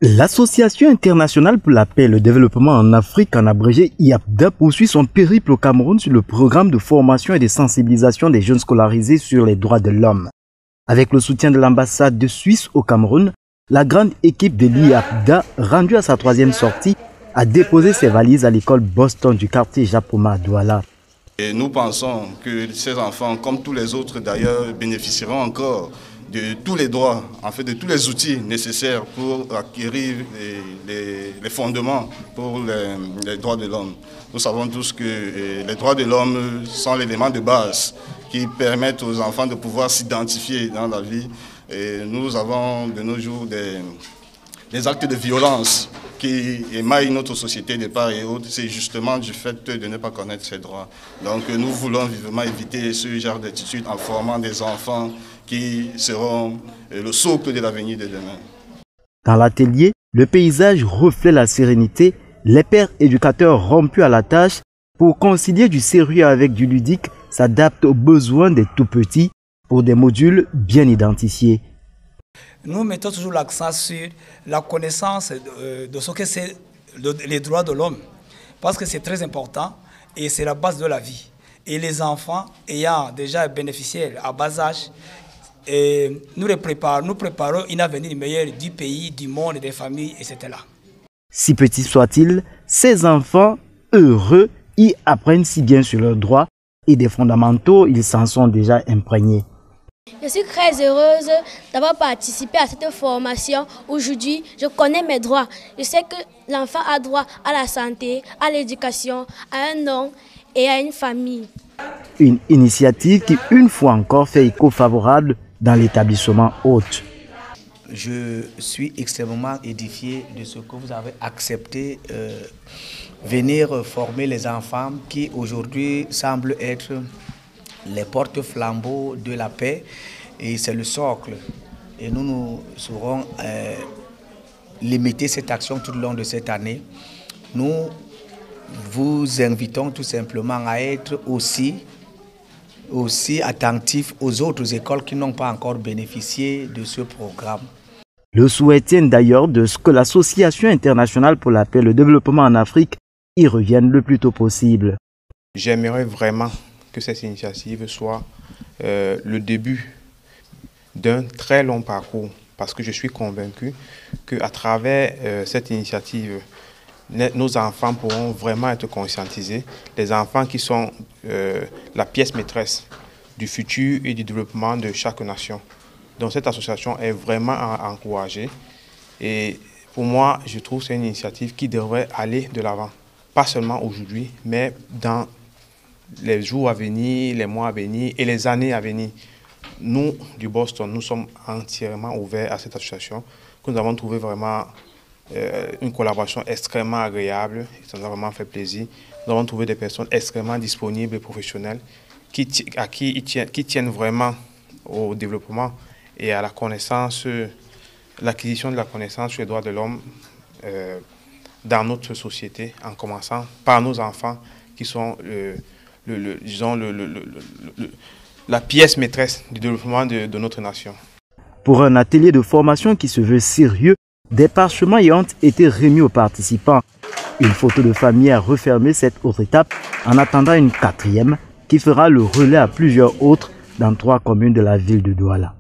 L'Association internationale pour la paix et le développement en Afrique, en abrégé IAPDA, poursuit son périple au Cameroun sur le programme de formation et de sensibilisation des jeunes scolarisés sur les droits de l'homme. Avec le soutien de l'ambassade de Suisse au Cameroun, la grande équipe de l'IAPDA, rendue à sa 3e sortie, a déposé ses valises à l'école Boston du quartier Japoma à Douala. Et nous pensons que ces enfants, comme tous les autres d'ailleurs, bénéficieront encore de tous les droits, en fait de tous les outils nécessaires pour acquérir les fondements pour les droits de l'homme. Nous savons tous que les droits de l'homme sont l'élément de base qui permettent aux enfants de pouvoir s'identifier dans la vie. Et nous avons de nos jours des actes de violence qui émaillent notre société de part et d'autre. C'est justement du fait de ne pas connaître ces droits. Donc nous voulons vivement éviter ce genre d'attitude en formant des enfants qui seront le socle de l'avenir de demain. Dans l'atelier, le paysage reflète la sérénité, les pères éducateurs rompus à la tâche pour concilier du sérieux avec du ludique s'adaptent aux besoins des tout-petits pour des modules bien identifiés. Nous mettons toujours l'accent sur la connaissance de ce que c'est les droits de l'homme, parce que c'est très important et c'est la base de la vie. Et les enfants ayant déjà bénéficié à bas âge, et nous préparons un avenir meilleur du pays, du monde, des familles, etc. Si petits soient-ils, ces enfants heureux y apprennent si bien sur leurs droits et des fondamentaux, ils s'en sont déjà imprégnés. Je suis très heureuse d'avoir participé à cette formation. Aujourd'hui, je connais mes droits. Je sais que l'enfant a droit à la santé, à l'éducation, à un nom et à une famille. Une initiative qui, une fois encore, fait écho favorable dans l'établissement hôte. Je suis extrêmement édifié de ce que vous avez accepté venir former les enfants qui aujourd'hui semblent être les porte-flambeaux de la paix, et c'est le socle. Et nous saurons limiter cette action tout le long de cette année. Nous vous invitons tout simplement à être aussi attentifs aux autres écoles qui n'ont pas encore bénéficié de ce programme. Le souhait tient d'ailleurs de ce que l'Association internationale pour la paix et le développement en Afrique y revienne le plus tôt possible. J'aimerais vraiment que cette initiative soit le début d'un très long parcours, parce que je suis convaincu qu'à travers cette initiative, nos enfants pourront vraiment être conscientisés, les enfants qui sont la pièce maîtresse du futur et du développement de chaque nation. Donc cette association est vraiment à encourager, et pour moi, je trouve que c'est une initiative qui devrait aller de l'avant, pas seulement aujourd'hui, mais dans les jours à venir, les mois à venir et les années à venir. Nous, du Boston, nous sommes entièrement ouverts à cette association, que nous avons trouvé vraiment une collaboration extrêmement agréable, ça nous a vraiment fait plaisir. Nous avons trouvé des personnes extrêmement disponibles et professionnelles qui tiennent vraiment au développement et à la connaissance, l'acquisition de la connaissance sur les droits de l'homme dans notre société, en commençant par nos enfants qui sont la pièce maîtresse du développement de notre nation. Pour un atelier de formation qui se veut sérieux, des parchemins ayant été remis aux participants. Une photo de famille a refermé cette autre étape en attendant une 4e qui fera le relais à plusieurs autres dans 3 communes de la ville de Douala.